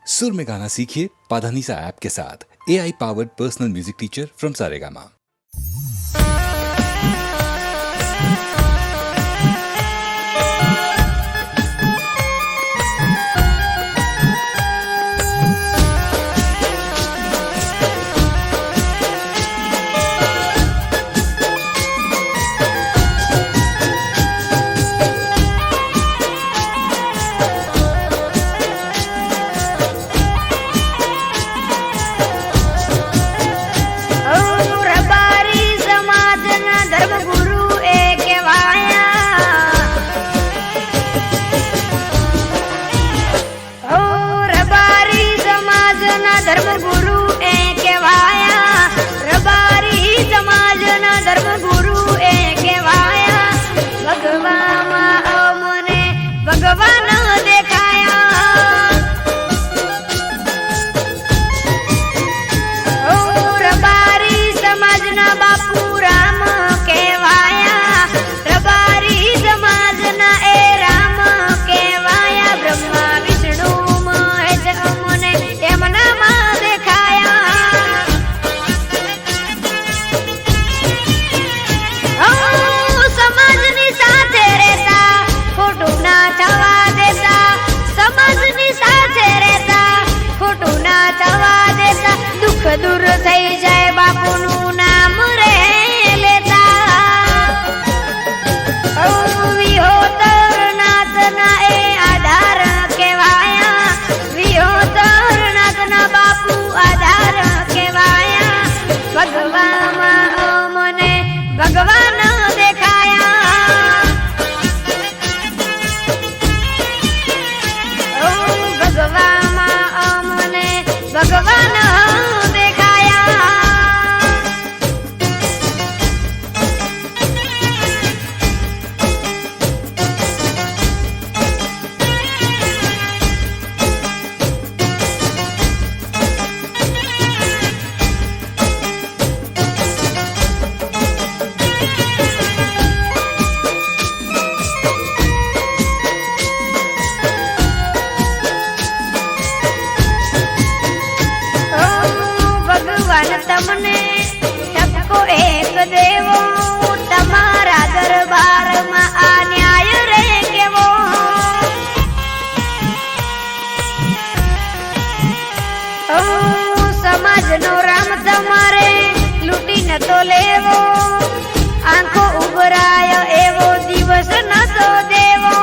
सुर में गाना सीखिए पाधानीसा ऐप के साथ। AI powered personal music teacher from Saregama. दूर થઈ જાય બાપુનું નામ રે લેતા વિહોતર નાથના એ આધાર કહેવાયા વિહોતર નાથના બાપુ આધાર કહેવાયા ભગવામાં મને ભગવાન દેખાયા ભગવામાં મને ભગવાન તમને ટપકો એક દેવો તમારા દરબારમાં આ ન્યાય રે કેવો સમાજનો રામ તમારે લૂંટી નતો લેવો આંખો ઉભરાય એવો દિવસ નતો દેવો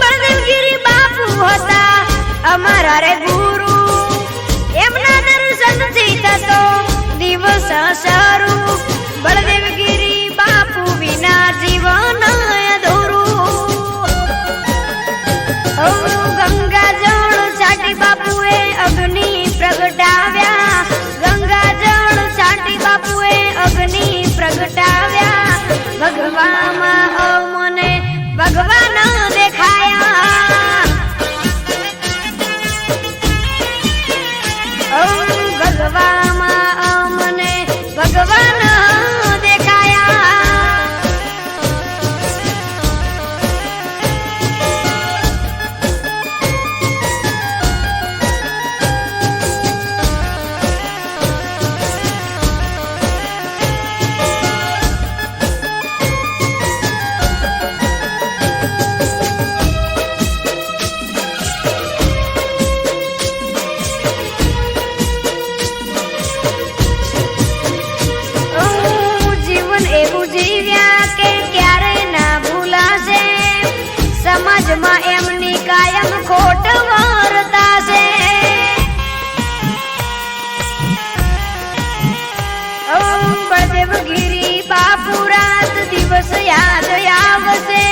બળદેવગીરી બાપુ હતા અમારા રે ગુરુ દિવસ શરૂ બળદેવગીરી બાપુ વિના જીવન અધૂરું ગંગા જળ છાટી બાપુએ અગ્નિ પ્રગટાવ્યા ગંગા જળ છાટી બાપુએ અગ્નિ પ્રગટાવ્યા ભગવામાં મને ભગવાન દેખાયા ભગવામાં ભગવાન દેખાયા સમાજમાં એમની કાયમ ખોટ વર્તાશે બળદેવગીરી બાપુ રાત દિવસ યાદ આવશે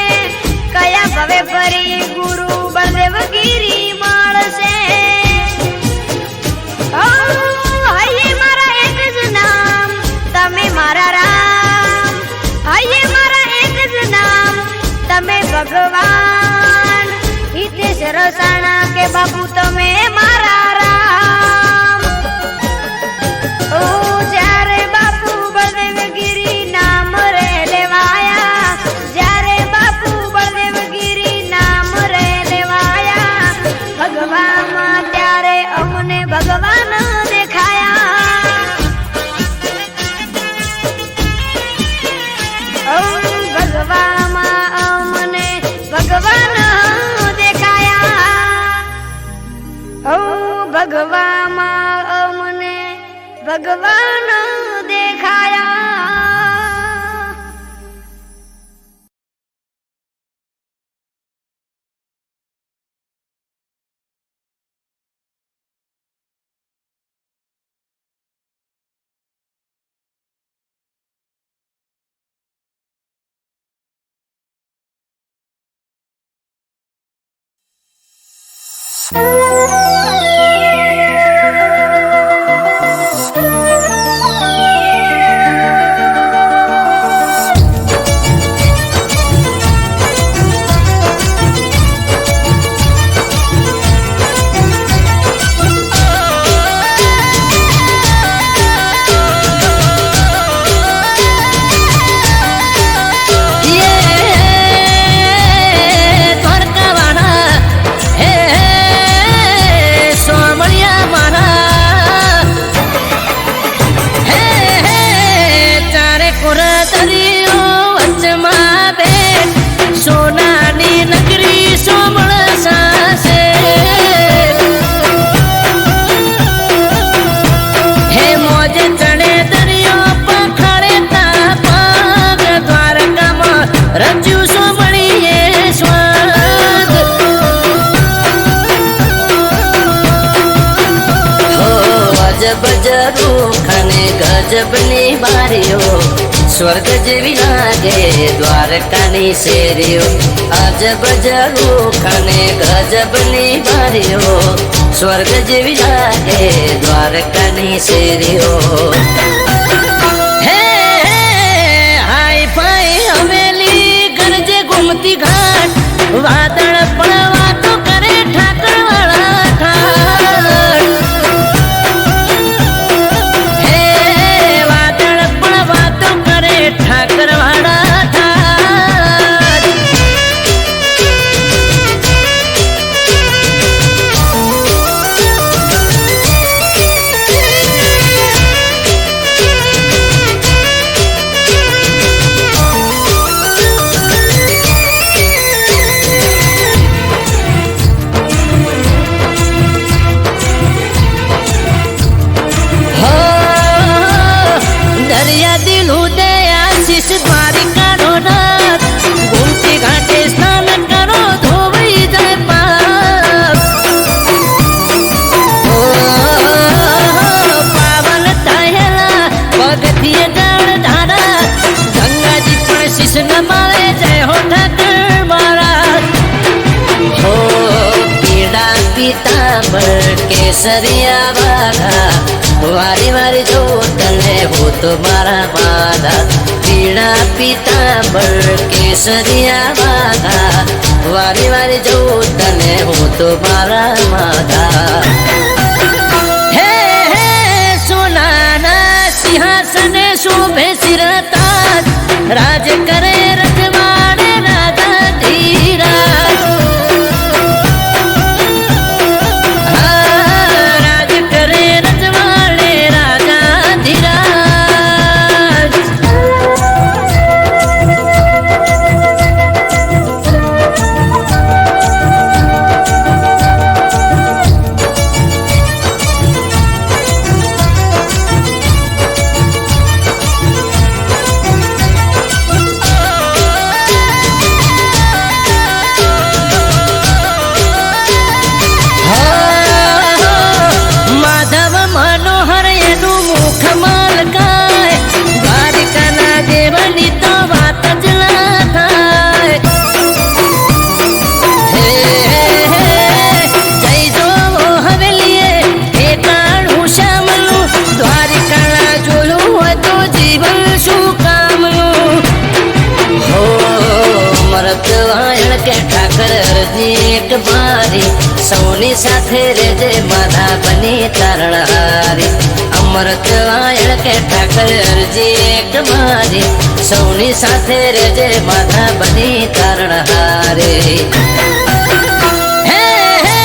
કયા ભવે ફરી ગુરુ બળદેવગીરી મળશે હૈયે મારા એક જ નામ તમે મારા રામ હૈયે મારા એક જ નામ તમે ભગવાન હિતેશ રસાણા કે બાપુ તમે મારા રામ જ્યારે બાપુ બળદેવગીરી નામ રે લેવાયા જ્યારે બાપુ બળદેવગીરી નામ રે લેવાયા ભગવાન દેખાયા. ગજબની બારીઓ સ્વર્ગ જેવી લાગે દ્વારકાની શેરીઓ. અજબ જરૂખને ગજબની બારીઓ સ્વર્ગ જેવી લાગે દ્વારકાની શેરીઓ. હે હાય ફાય હવેલી ગરજે ગુમતી ઘાટ વાદળ પણ વાતો કરે ઠાકરવાળા ઠાઠ. ઠાકરવાડા ઠાઠ. દરિયા દિલ ઉદયા દ્વારિકાનો નાથ ગુમતી ઘાટે સ્નાન કરો ધોવાઈ જાય પાપ. પાવન થયેલા પગથિયે જળ ધારા ગંગાજી પણ શીશ નમાવે જય હો ઠાકર મારા. હો પીડા પીતાંબર કેસરિયા વાઘા વારી વારી જો તને હું તો મારા માધા. પીળા પીતાંબર કેસરિયા વાઘા વારી વારી જો તને હું તો મારા માધા. હે હે સોનાના સિંહાસને શોભે શિરતાજ રાજ કરે રજવાડે રાજા ધીરાજ. રાજ કરે રજવાડે રાજા ધીરાજ. એક બારી સૌની સાથે રેજે માધા બની તારણહારી. અમૃત વાયણ કે ઠાકર અરજી એક બારી સૌની સાથે રેજે માધા બની તારણહારી. હે હે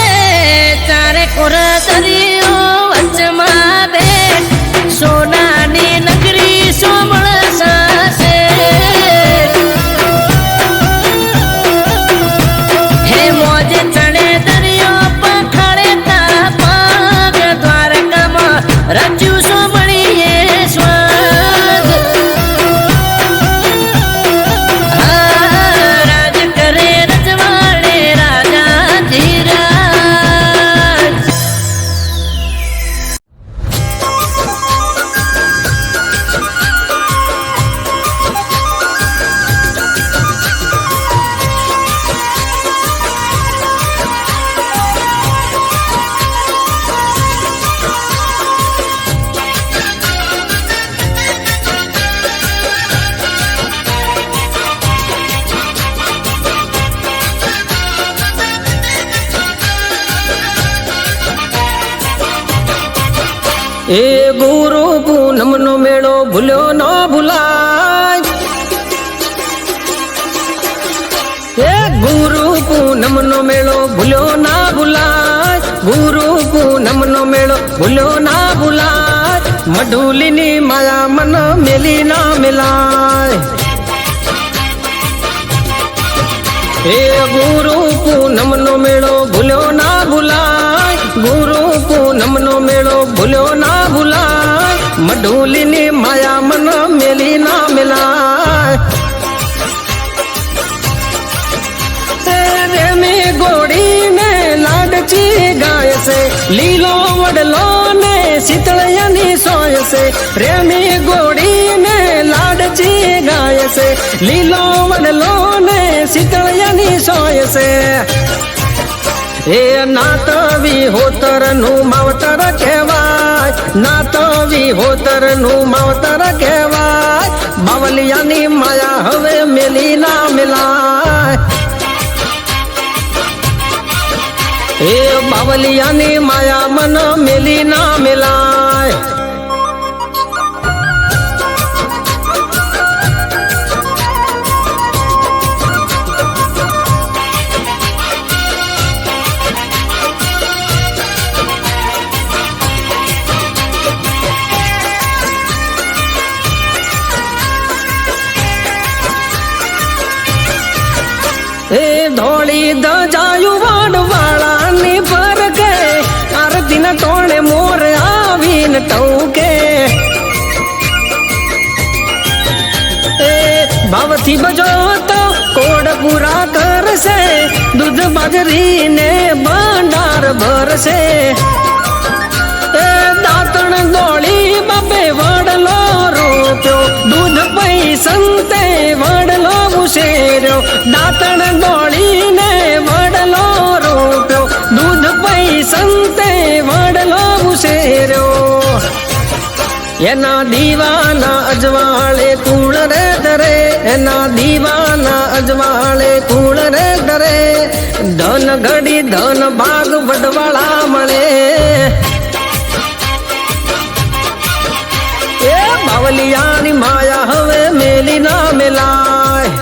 તારે કોરા દરિયો વચમાં બેઠ સોનાની નગરી સોમળ સાસે. રચ્યું સોમણી એ ગુરુ પૂનમનો મેળો ભૂલ્યો ન ભૂલાય, એ ગુરુ પૂનમનો મેળો ભૂલ્યો ના ભૂલાય, ગુરુ પૂનમનો મેળો ભૂલ્યો ના ભૂલાય, મઢુલીની માયા મન મેલી ના મેલાય. એ ગુરુ પૂનમનો મેળો ભૂલ્યો ના ભૂલાય, ગુરુ પૂનમનો મેળો ભૂલ્યો ના ભૂલાય, મઢુલીની માયા મન મેલી ના મેલાય. રેમી ગોળીને લાડચી ગાય છે, લીલો વડલો ને શીતળિયાની સોય છે. રેમી ગોળીને લાડચી ગાય છે, લીલો વડલો ને શીતળિયાની સોય છે. એ નાતવી હોતર નું માવતર કહેવાય, નાતવી હોતર નું માવતર કહેવાય, બાવલિયાની માયા હવે મેલી ના મેલાય. એ બાવલિયાની માયા મન મેલી ના મેલાય. એ ધોળી દજાયું વાડવાળાની પર કે આરતીના ટોણે મોર આવીને ટૌકે. એ ભાવથી બજો તો કોડ પૂરા કરશે, દૂધ બાજરીને ભંડાર ભરશે. એ દાંતણ દોળી બાપે વડલો રોપ્યો, દૂધ પૈસંતે વડલો ઉછેર્યો. દાંતણ દોળીને વડલો રોપ્યો, દૂધ પૈસંતે વડલો ઉછેર્યો. એના દીવાના અજવાળે કુળ રે ડરે, એના દીવાના અજવાળે કુળ રે ડરે, ધન ઘડી ધન ભાગ વડવાળા મળે. એ બાવલિયાની માયા હવે મેલી ના મેલાય.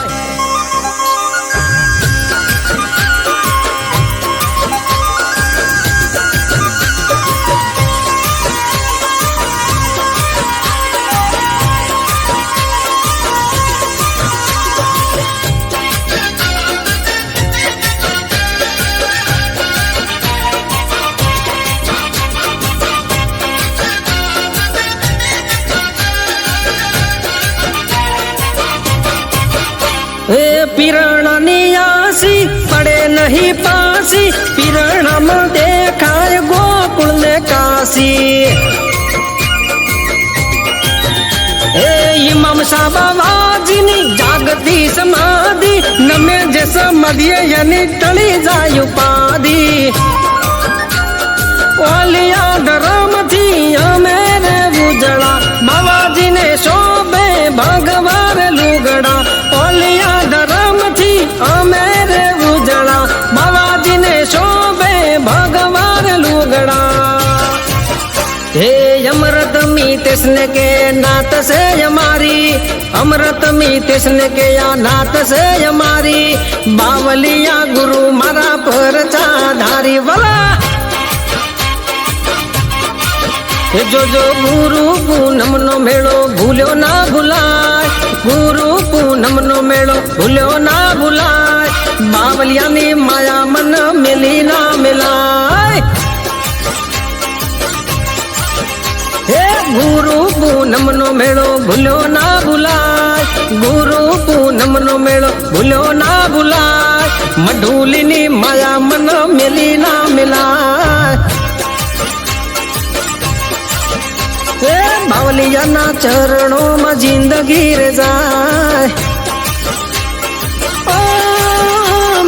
એ પીરણાની આસી પડે નહીં પાસી, પીરણામાં દેખાય ગોકુળ ને કાશી. એ ઇમામ સાબાવાજીની જાગતી સમાધિ, નમે જે સમાધિએ એની ટળી જાય ઉપાધિ. ઓલિયા ધરમથી અમે રે ઉજળા, બાવાજીને શોભે ભગવાન લુગડા. ઓલિયા ધરમથી અમે રે ઉજળા, બાવાજીને શોભે ભગવાન લુગડા. હે અમૃત મી તેસને કે નાત સે અમારી, અમૃત મી તેસને કે આ નાત સે અમારી, બાવલિયા ગુરુ મારા પર ચાધારી વલા. જોજો ગુરુ પૂનમનો મેળો ભૂલ્યો ના ભૂલાય, ગુરુ પૂનમનો મેળો ભૂલ્યો ના ભૂલાય, બાવલિયાની માયા મન મેલી ના મેલાય. હે ગુરુ પૂનમનો મેળો ભૂલ્યો ના ભૂલાય, ગુરુ પૂનમનો મેળો ભૂલ્યો ના ભૂલાય, મઢુલીની માયા મન મેલી ના મેલાય. એ બાવલિયાના ચરણોમાં જિંદગી રે જાય.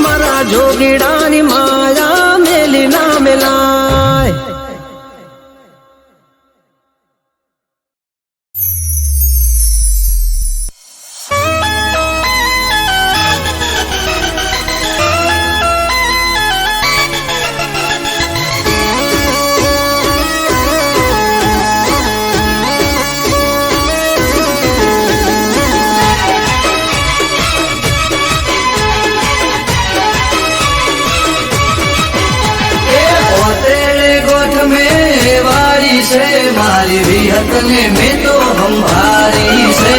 મારા જોગીડાની માયા મેલી ના મેલાય. છે મારી વિહત ને મેં તો સંભાળી છે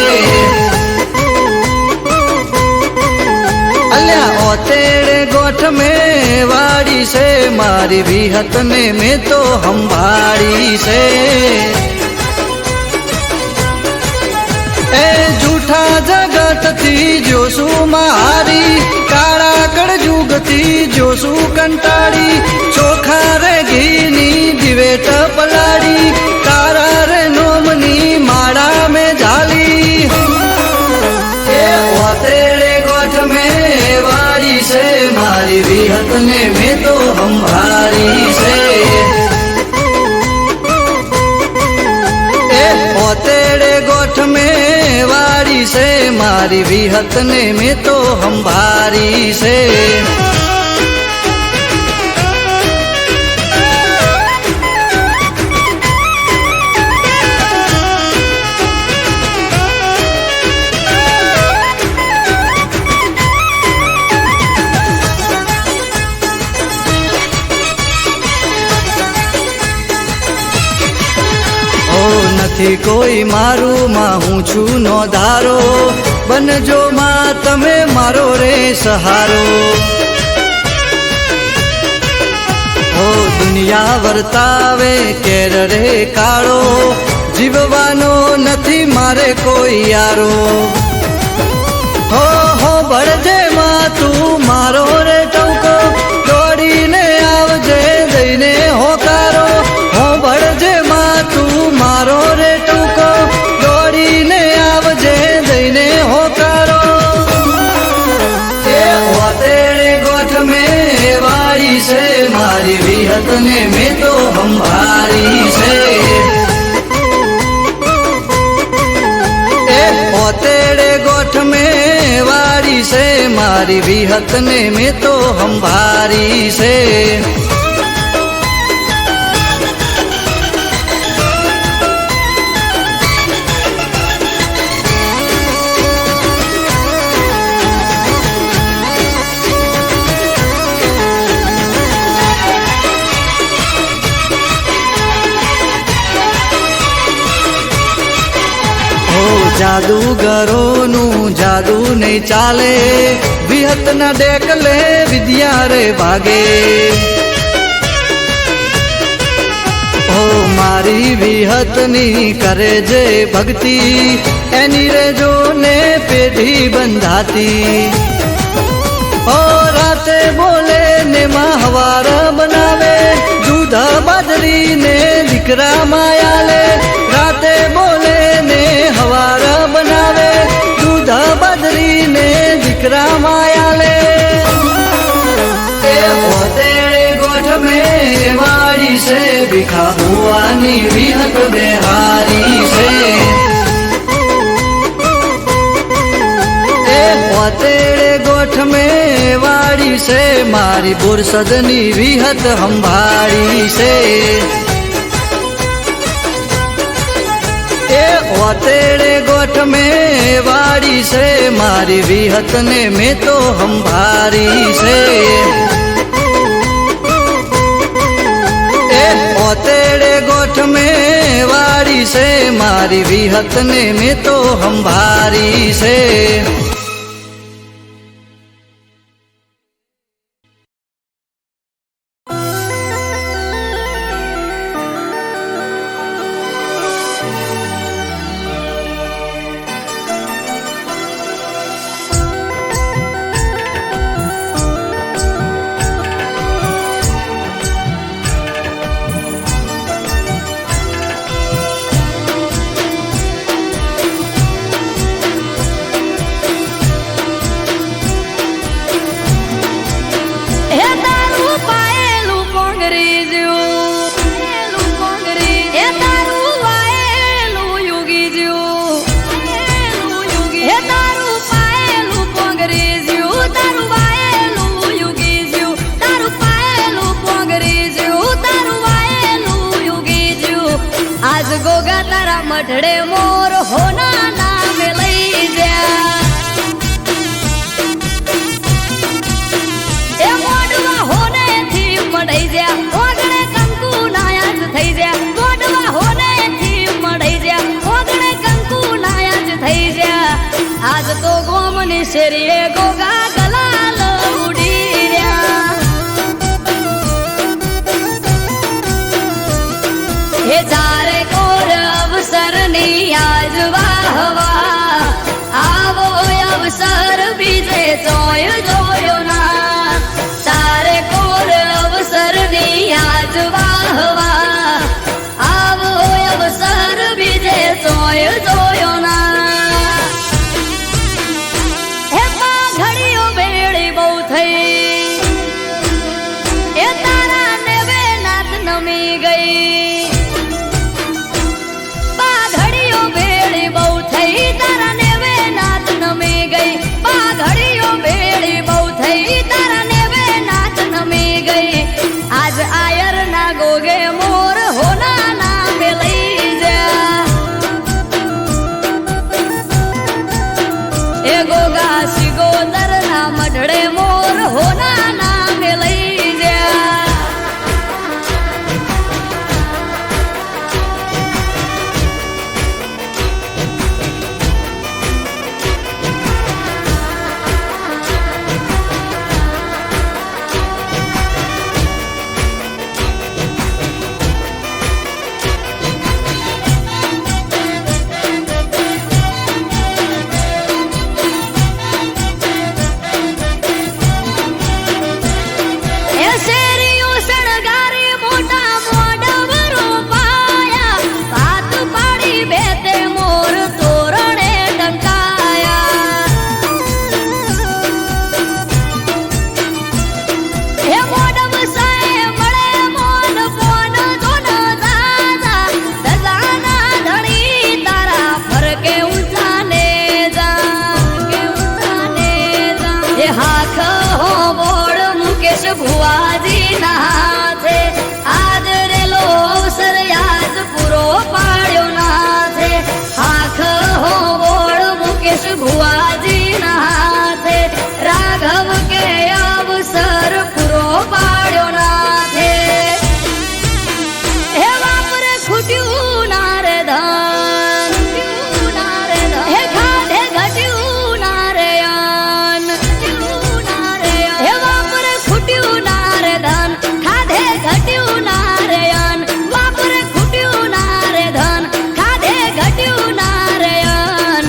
અલ્યા ઓતેડે ગોઠ મેં વાડી છે મારી વિહત ને મેં તો સંભાળી છે એ જૂઠા જગતથી જોશું મારી કાળા કળજુગથી જોશું કંટાળી ચોખા રે ઘીની દિવેટ પલાળી તારા રે નોમની માળા મેં ઝાલી એ ઓતેડે ગોઠ મેં વાળી છે મારી વિહત ને મેં તો સંભાળી છે એ ઓતેડે ગોઠ મેં વાળી છે મારી વિહત ને મેં તો સંભાળી છે નથી કોઈ મારું માં હું છું નો ધારો બનજો માં તમે મારો રે સહારો ઓ દુનિયા વર્તાવે કેર રે કાળો જીવવાનો નથી મારે કોઈ યારો હો બળજે માં તું મારો રે ટવકો દોડીને આવજે દઈને હોકારો હો બળજે માં તું મારો રે ટૂંકો દોડીને આવજે દઈને હોકારો એ ઓતેડે ગોઠ મેં વાળી છે મારી વિહત ને મેં તો સંભાળી છે એ ઓતેડે ગોઠ મેં વાળી છે મારી વિહત ને મેં તો સંભાળી છે જાદુગરોનું જાદુ નહીં ચાલે વિહત ના ડેકલે વિદ્યા રે ભાગે ઓ મારી વિહત ની કરે જે ભક્તિ એની રે જો ને પેઢી બંધાતી ઓ રાતે બોલે ને માં હવાર બનાવે દૂધ બાજરી ને દીકરા માયાલે રાતે બોલે ને હવાર બનાવે દૂધ બાજરી ને દીકરા માયાલે એ ઓતેડે ગોઠ મેં વાળી છે ભીખા ભુવાની વિહત બેહારી છે એ ઓતેડે ગોઠ મેં વાળી છે મારી બોરસદની વિહત સંભાળી છે એ ઓતેડે ગોઠ મેં વાળી છે મારી વિહત ને મેં તો સંભાળી છે એ ઓતેડે ગોઠ મેં વાળી છે મારી વિહત ને મેં તો સંભાળી છે મઢડે મોર હોના નામે લઈ જા એ મોડવા હોને થી મડાઈ જા ઓગણે કંકુ નાયાજ થઈ જા મોડવા શેરીએ ગોગા ગલાલ ઉડી રહ્યા હે જારે કોર અવસરની આજ વાહવા આવો અવસર બીજે જોયો જોયો ના તારે કોર અવસરની આજ વાહવા આવો અવસર બીજે જોયો જોયો ના હે ઘડીઓ બેડી બહુ થઈ એ તારા ને બે નાથ નમી ગઈ ઘડીઓ બેડી બહુ થઈ તારા ને બે નાથ નમી ગઈ ઘડીઓ બેડી બહુ થઈ તારા ને બે નાથ નમી ગઈ આજ આયર ના ગોગે મોર હોના નામે લઈ જા એ ગોગા સિગોદર ના મઢડે મોર હોના નામે લઈ જા ભુવાજી ના હાથે આજ રેલો અવસર યાદ પૂરો પાડ્યો નાથે આખ હો બોળ મુકેશ ભુવાજી ના હાથે રાઘવ કે અવસર પૂરો પાડ્યો નાથે હે વાપરે ખૂટ્યું ના રે ધન હે ખાધે ઘટ્યું ના રે અન હે વાપરે ખૂટ્યું ના રે ધન ખાધે ઘટ્યું ના રે અન વાપરે ખૂટ્યું ના રે ધન ખાધે ઘટ્યું ના રે અન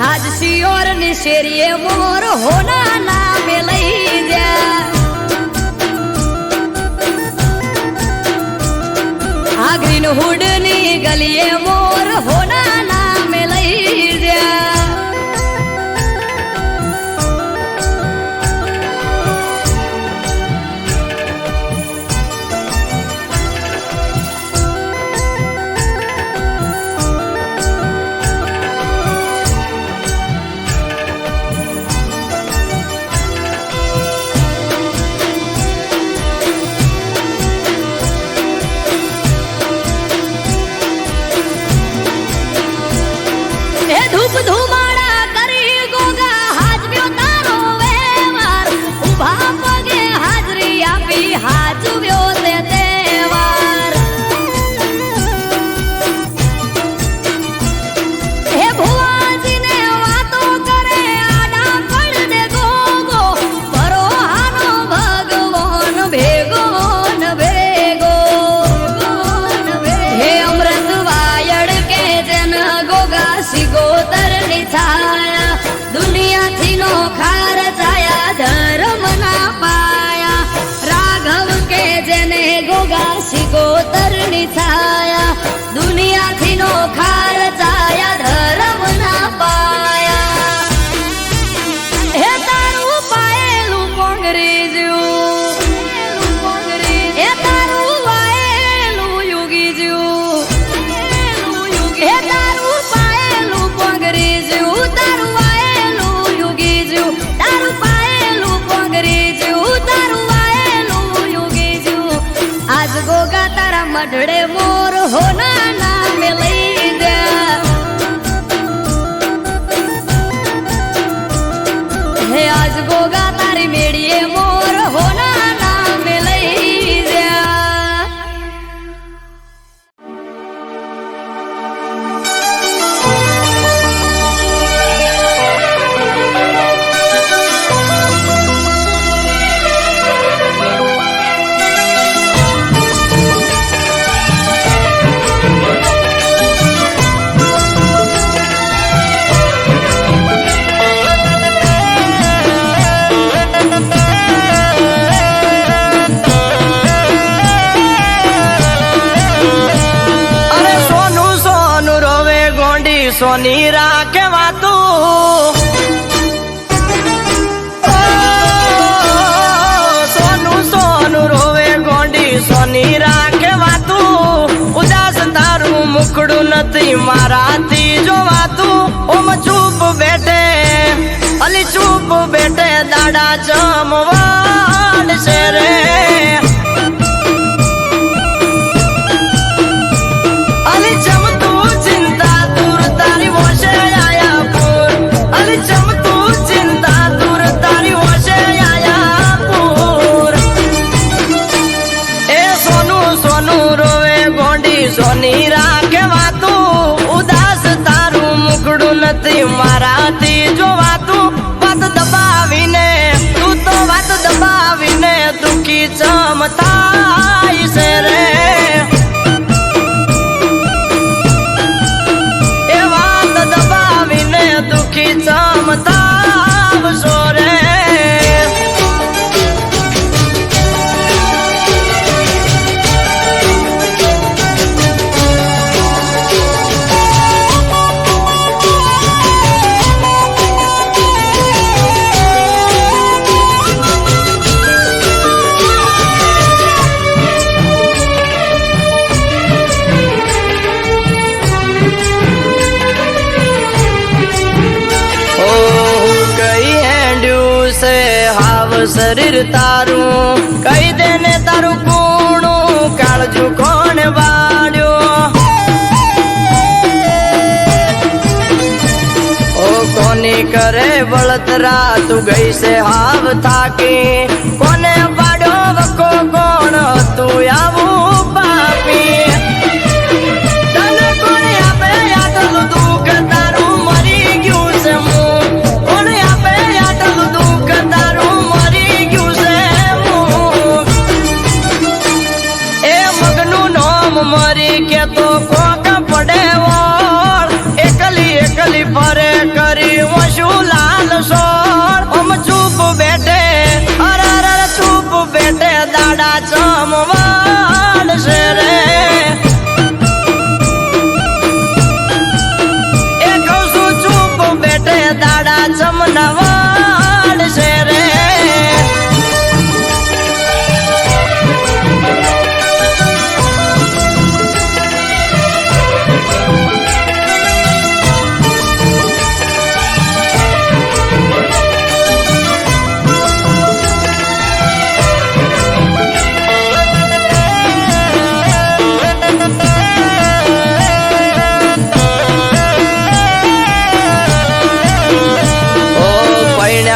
આજ શિયોર ની શેરીએ મોર હોના નામે લઈ જા આ ગ્રીન હુડ ની ગલીએ મોર હોના નામે લઈ જા ધૂપ ધુમાડા કરી ગોગા હાજવ્યો તારો વેવાર ઉભા પગે હાજરી આપી હાજવ્યો તે તહેવાર હે ભુવાજીને વાતો કરે આડા પડ દે ગોગો પરોહાનો ભગવાન ભેગો ન ભેગો હે અમૃત વાયડ કે જન ગોગા સિગોતર ની છાયા દુનિયાથી નો ખાર છાયા ધર્મ ના પાયા રાઘવ કે જેને ગોગા સિગોતર ની છાયા દુનિયાથી નો ખાર છાયા ધર્મ ના પાયા હે તારું પાયેલું પોંગરી જ્યું હે તારું વાયેલું યુગી જ્યું હે તારું પાયેલું પોંગરી જ્યું તારું વાયેલું યુગી જ્યું તારું પાયેલું પોંગરી જ્યું તારું વાયેલું યુગી જ્યું આજ ગોગા તારા મઢડે મોર હોના નામે લઈ જા હે આજ ગોગા તારી મેળીએ મોર હોના નામે લઈ જા સોની રાખે વાતું સોનું સોનું રોવે ગોંડી સોની રાખે વાતું ઉદાસ તારું મુખડું નથી મારાથી જોવાતું ઓમ ચૂપ બેઠે અલી ચૂપ બેઠે દાડા જમવાડ છે રે અલી જમતું ચિંતા દૂર તારી વોશે આયા પૂર અલી જમતું ચિંતા દૂર તારી વોશે આયા પૂર એ સોનું સોનું રોવે ગોંડી સોની રાખે વાતું ઉદાસ તારું મુખડું નથી મારાથી જોવાતું વાત દબાવીને તું તો વાત દબાવીને દુખી ચમતાય છે રે એ વાત દબાવીને દુખી ચમતાવશો રે શરીર તારું કઈ દેને તારું કુણું કાળજુ કોણ વાળ્યો ઓ કોની કરે બળતરા તું ગઈ છે હાવ થાકી કોને વાડ્યો વકો કોણ તું આવું પાપી તને કોને આપે આટલું દુઃખ તારું મરી ગયું છે હું કોને આપે આટલું દુઃખ તારું મરી કે તો કોક પડે વળ એકલી એકલી ફરે કરી વશું લાલ સોળ ઓમ ચૂપ બેઠે અરે ચૂપ બેઠે દાડા ચમવાડ છે રે એ કહું છું ચૂપ બેઠે દાડા ચમનવાડ છે રે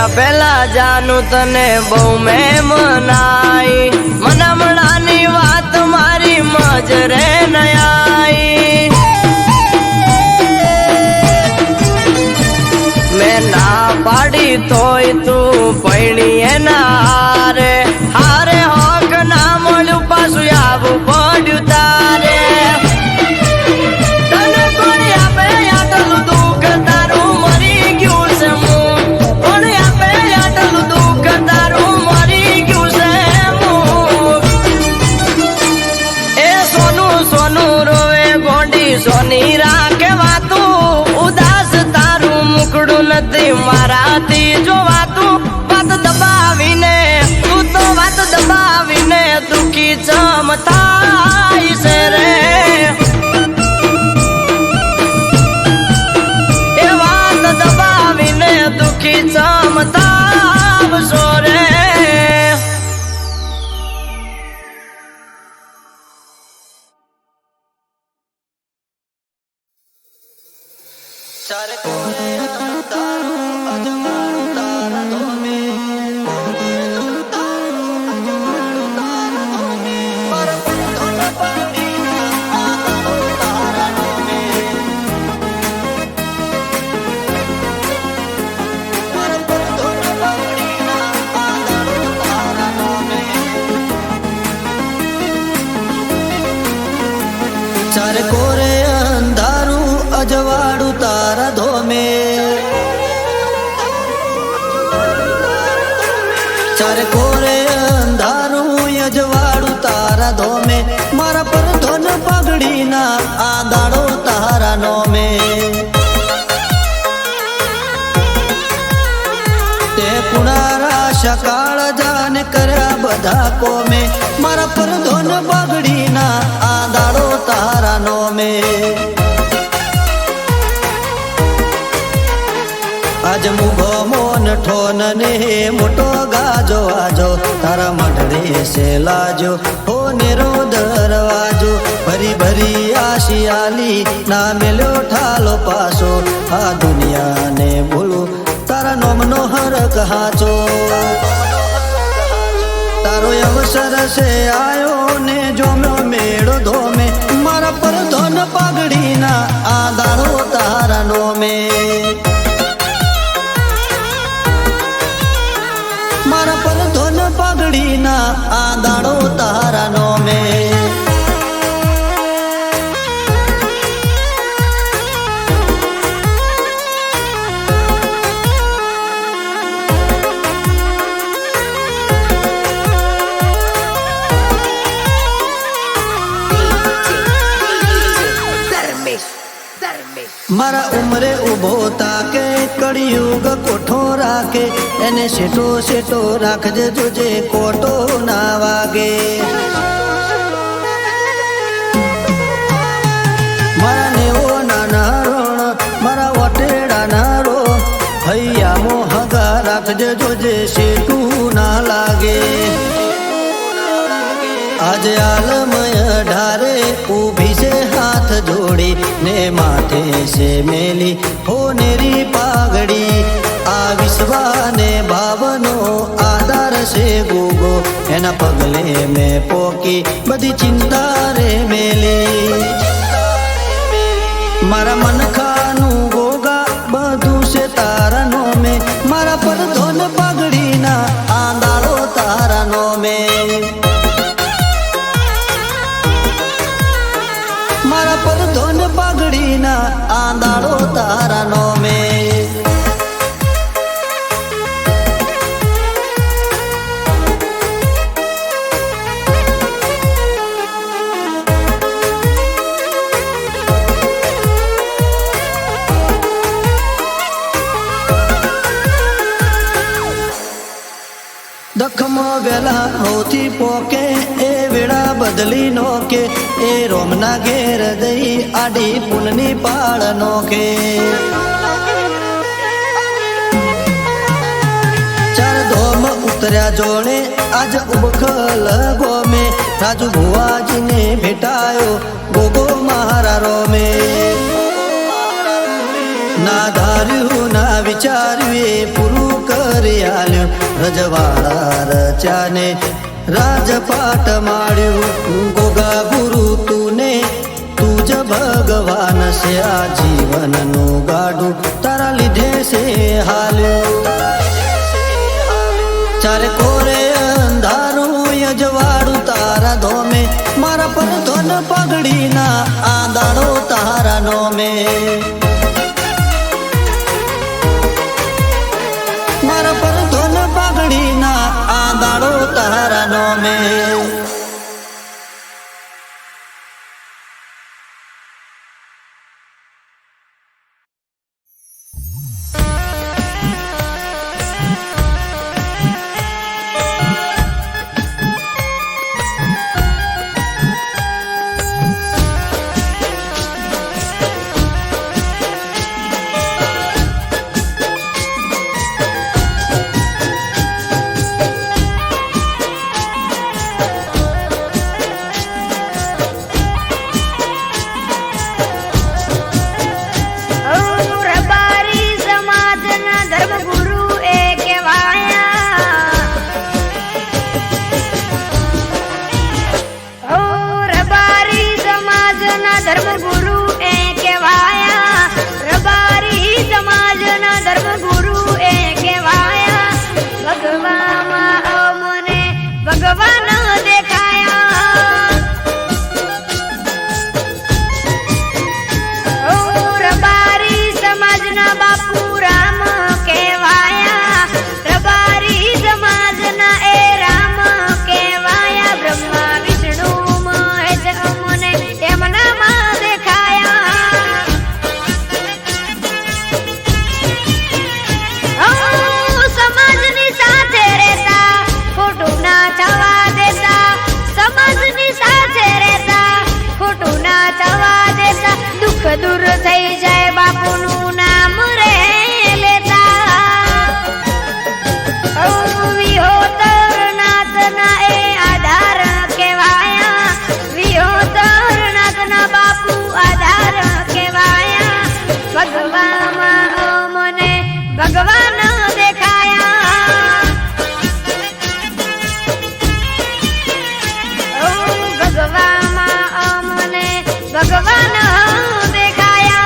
પેલા જાનું તને બહુ મેં મનાઈ મનામણાની વાત મારી મજરે નયાઈ મેં ના પાડી તોય તું પૈણી એના હારે હારે હોક ના મળ્યું પાછું આવું પડ્યું તારે તને કોની આપે આટલું દુઃખ તારું મરી ગયું છે હું સોની રાખે વાતું ઉદાસ તારું મુખડું નથી મારાથી જોવાતું વાત દબાવીને તું તો વાત દબાવીને દુખી ચમતાય છે રે એ વાત દબાવીને દુખી ચમતાવશો રે ચારે કોરે તારું અજવાળું તારા ધોમે તારા ધોમે પર ધોમ પાણીના આદાળો તારા ધોમે પર ધોમ પાણીના આદાળો તારા ધોમે ચારે કોરે અંધારું અજવાળું તારા ધોમે ચારે કોરે અંધારું અજવાળું તારા ધોમે મારા પર ધન પગડીના આ દાડો તારા નોમે કર્યા બધા કોમે મારા પર ધોન બગડીના આ દાડો તારા નોમે આજ મુભો મોન ઠોન ને મોટો ગાજો આજો તારા મઢડે છે લાજો હો નેરો દરવાજો ભરી ભરી આશિયાલી ના મેલ્યો ઠાલો પાસો આ દુનિયાને બોલું તારા નોમનો હરક હાચો તારો અવસર છે આયો ને જોમ્યો મેળો ધોમે મારા પર ધોન પાઘડીના આ દાડો તારા નોમે મારા પર ધોન પાઘડીના આ દાડો તારા નોમે મારા ઉમરે ઉભો તાકે કળિયુગ કોઠો રાખે એને શેટો શેટો રાખજે જોજે કોટો ના વાગે મારા નેવો નાના રોણ મારા વટેડા ના રો હૈયા મો હગા રાખજે જોજે શેટું ના લાગે આજે આલમય ઢારે ઊભી છે હાથ જોડી ને માથે છે મેલી હોનેરી પાઘડી આ વિશ્વાને ભાવનો આધાર છે ગોગો એના પગલે મેં પોકી બધી ચિંતા રે મેલી મારા મનખાનું ગોગા બધું છે તારા નોમે મારા પર ધોન પાઘડીના આ દાડો તારા નોમે મારા પર ધોન પાઘડીના આ દાડો તારા નોમે દખમાં વેલા હોથી પોકે એ વેળા બદલી નોકે એ રોમના ઘેર દઈ આડી પુલની પાળ નોકે ચાર ધોમ ઉતર્યા જોડે આજ ઉબખલ ગોમે રાજુ ભુવાજીને ભેટાયો ગોગો મારા રોમે ના ધાર્યું ના વિચાર્યું એ પૂરું કરી આલ્યું રજવાડા રચાને રાજપાટ માળ્યું ગોગા ગુરુ તુને તુજ ભગવાન છે આ જીવનનું ગાડું તારા લીધે છે હાલ્યું ચારે કોરે અંધારું યજવાડું તારા ધોમે મારા પર ધોન પાઘડીના આ દાડો તારા નોમે મારા પર ધોન પાઘડીના આ દાડો તારા નોમે ભગવાન દેખાયા.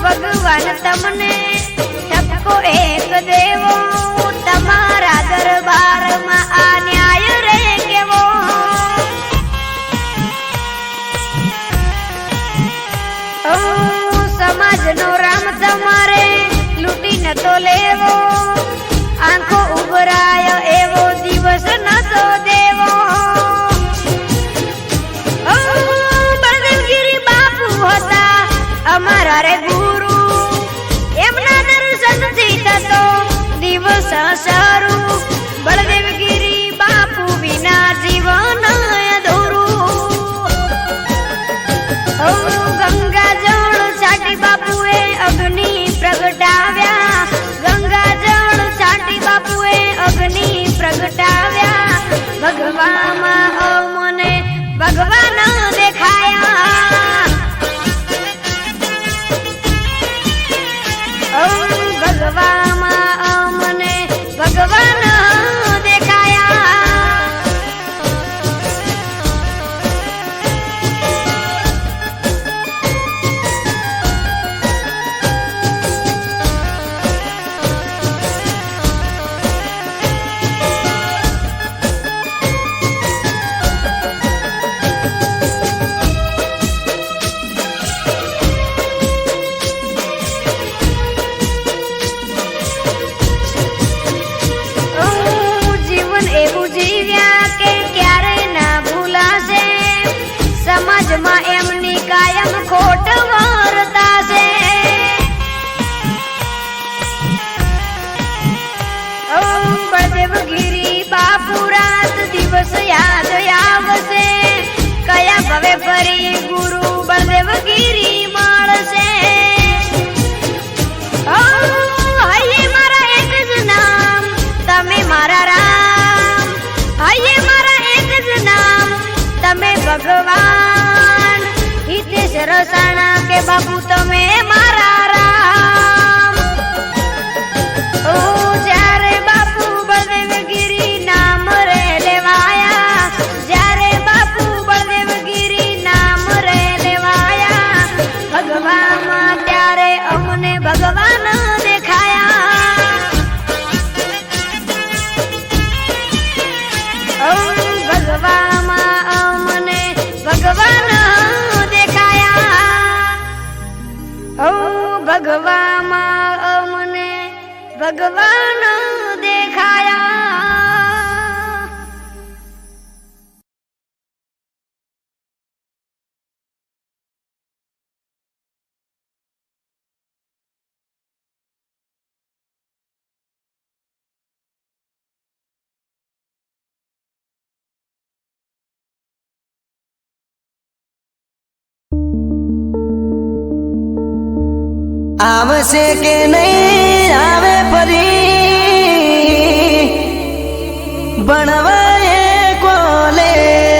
ભગવાન તમને ઠપકો એક દેવો, તમારા દરબારમાં આ ન્યાય રે કેવો. સમાજનો રામ તમારે લૂંટી નતો લેવો, આંખો ઉભરાય એવો દિવસ નતો દેવો. બળદેવગીરી બાપુ હતા અમારા રે ગુરુ, એમના દર્શનથી થતો દિવસ સારું. બળદેવગીરી બાપુ વિના જીવન અધૂરું. ગંગા જળ છાટી બાપુએ અગ્નિ પ્રગટાવ્યા, ગંગા જળ છાટી બાપુએ અગ્નિ પ્રગટાવ્યા. ભગવામાં અમને ભગવાન દેખાયા. ભગવામાં અમને ભગવાન દેખાયા. જીવન એવું જીવ્યા કે ક્યારે ના ભૂલાશે, સમાજમાં એમની કાયમ ખોટ વર્તાશે. બળદેવગીરી બાપુ રાત દિવસ યાદ આવશે, કયા ભવે ફરી ગુરુ બળદેવગીરી મળશે. હૈયે મારા એક જ નામ, તમે મારા રામ. હૈયે મારા એક જ નામ, તમે ભગવાન. હિતેશ રસાણા કે બાપુ તમે મારા રામ. જ્યારે બાપુ બળદેવગીરી નામ રે લેવાયા, જ્યારે બાપુ બળદેવગીરી નામ રે લેવાયા. ભગવામાં ત્યારે અમને ભગવાન દેખાયા. ભગવામાં અમને ભગવાન દેખાયા. ભગવામાં અમને ભગવાન દેખાયા. આવશે કે નહીં આવે ફરી ભણવા એ કોલેજમાં.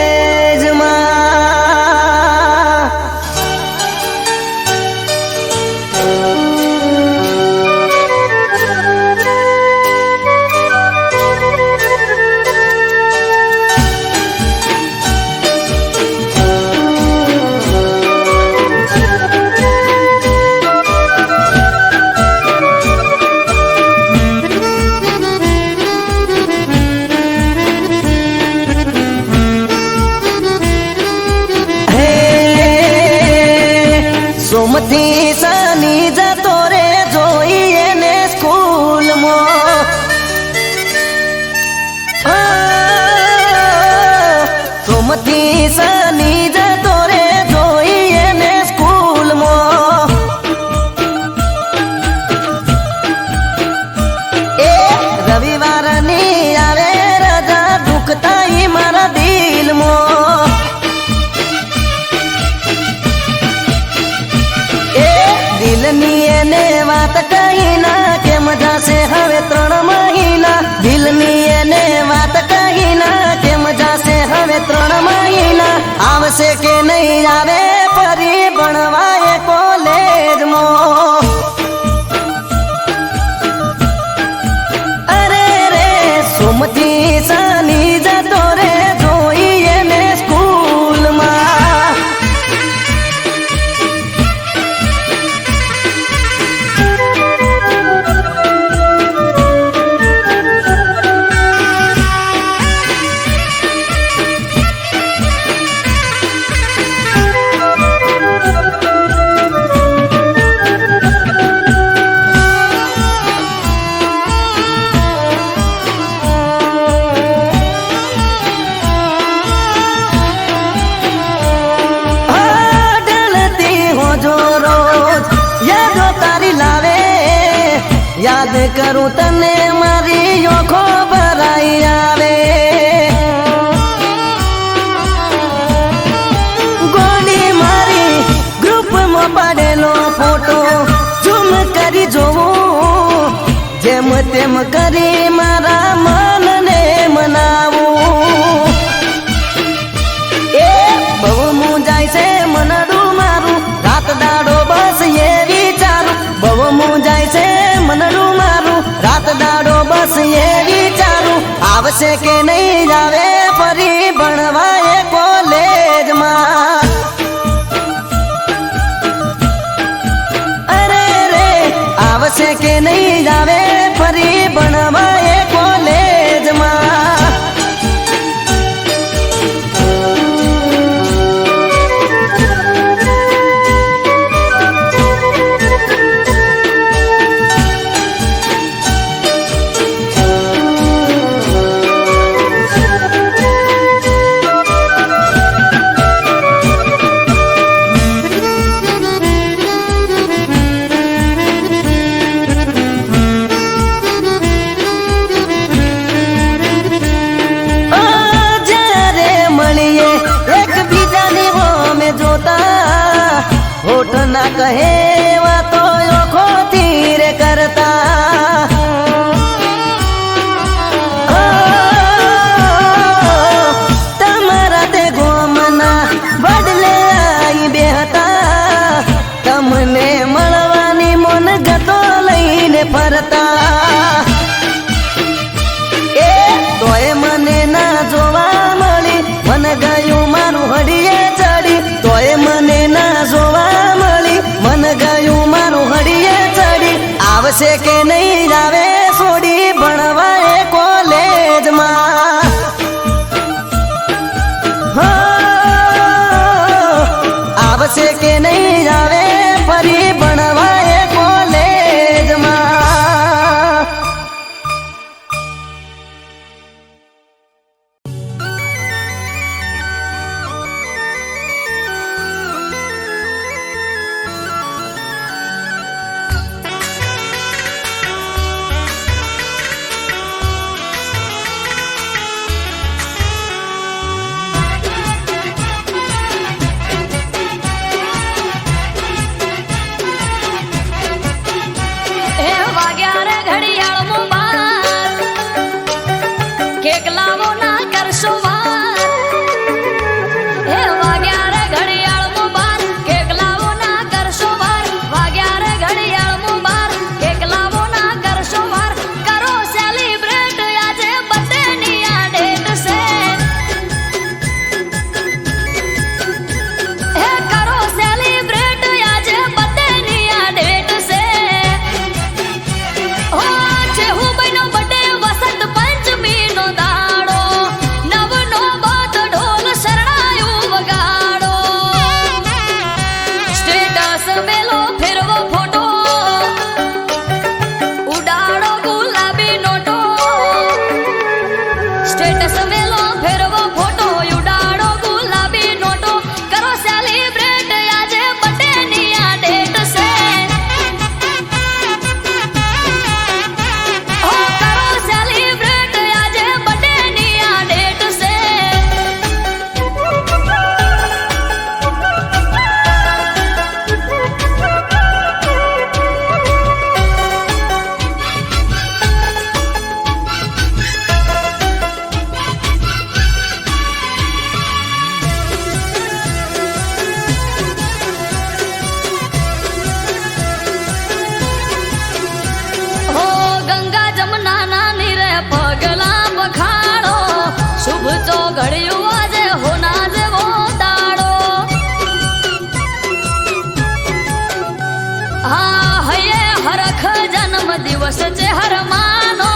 સોમથી શનિ જતો રે જોઈએ ને સ્કૂલમાં. સોમથી શનિ જતો રે જોઈએ ને સ્કૂલમાં. એ રવિવારની આવે રજા દુખતા મારા દિલમાં. એને વાત કહી ના કે મજા છે હવે 3 મહિના દિલની એને વાત કહી ના કે મજા છે હવે 3 મહિના આવશે કે નહીં આવે ફરી ભણવાય કોલેજમાં અરે રે સોમથી સાની જતો રે જોઈએ ને સ્કૂલમાં યાદ કરું તને મારી આંખો ભરાઈ આવે ગોળી મારી ગ્રુપમાં પાડેલો ફોટો ઝૂમ કરી જોવું જેમ તેમ કરી મારા મનને મનાવું એ બહુ મૂંઝાય છે મનડું મારું રાત દાડો બસ એ વિચારું બહુ મૂંઝાય છે મનડું મારું રાત દાડો બસ એ વિચારું આવશે કે નહીં આવે ફરી ભણવાય કોલેજમાં અરે રે આવશે કે નહીં આવે ફરી ભણવાય કોલેજમાં હોઠ ના કહે વાતો ઓખો તીરે કરતા તમારા તે ગોમના બદલે આઈ બેહતા તમને મળવાની મન ગતો લઈને ફરતા એ તોય મને ના જોવા મળી મન ગયું મારું હડીએ ચડી તોય મને ના જોવા મળી મન ગયું મારું હડીએ ચડી આવશે કે નહીં આવે છોડી ભણવાય કોલેજમાં આવશે કે નહીં આવે ફરી ભણવાય કોલેજમાં દિવસ છે હર માનો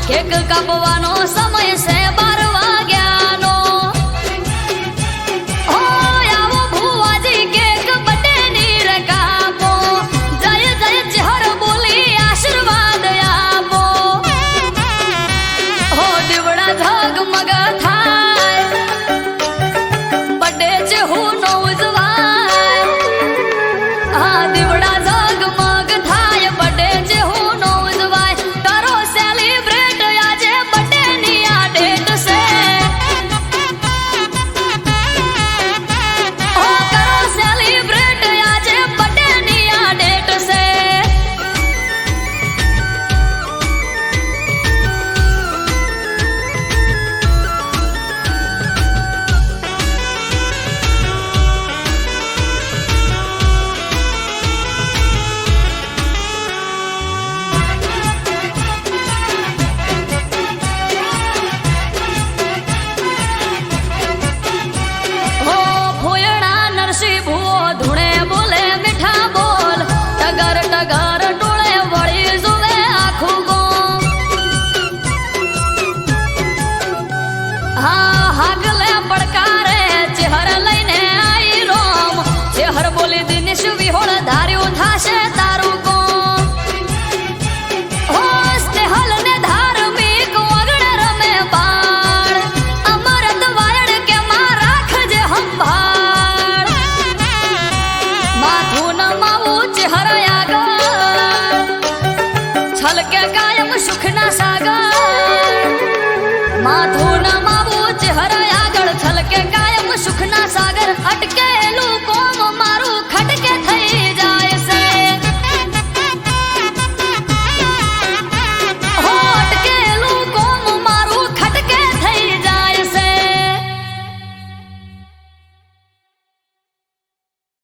કેક કાપવાનો સમય છે 12 વાગ્યાનો ઓ આવો ભુવાજી કેક બટે નીર કાપો જય જય ચહર બોલી આશીર્વાદ આપો હો દીવડા ઝગમગ થાય બટે છે હું નો ઉજવાય આ દીવડા ઝગમગ થાય બટે છે હું નો ઉજવાય કરો સેલિબ્રેટ આજે બટે ની આ ડેટ છે ઓ કરો સેલિબ્રેટ આજે બટે ની આ ડેટ છે હો ફોયણા નરસિંહ ભુવો ધૂણે બોલે મીઠા બોલ ટગર ટગર ટોળે વળી જુએ આખું ગોમ હા હાગલે પડકારે ચહેર લઈને આઈ રોમ ચહેર બોલી દિનેશ વિહોળ ધાર્યું થાશે તારું કોમ હો સ્નેહલ ને ધાર્મિક વગડ રમે બાળ અમરત વાયડ કે માં રાખજે સંભાળ માથું નમાવું ચહેર આગળ છલકે કાયમ સુખના સાગર માથું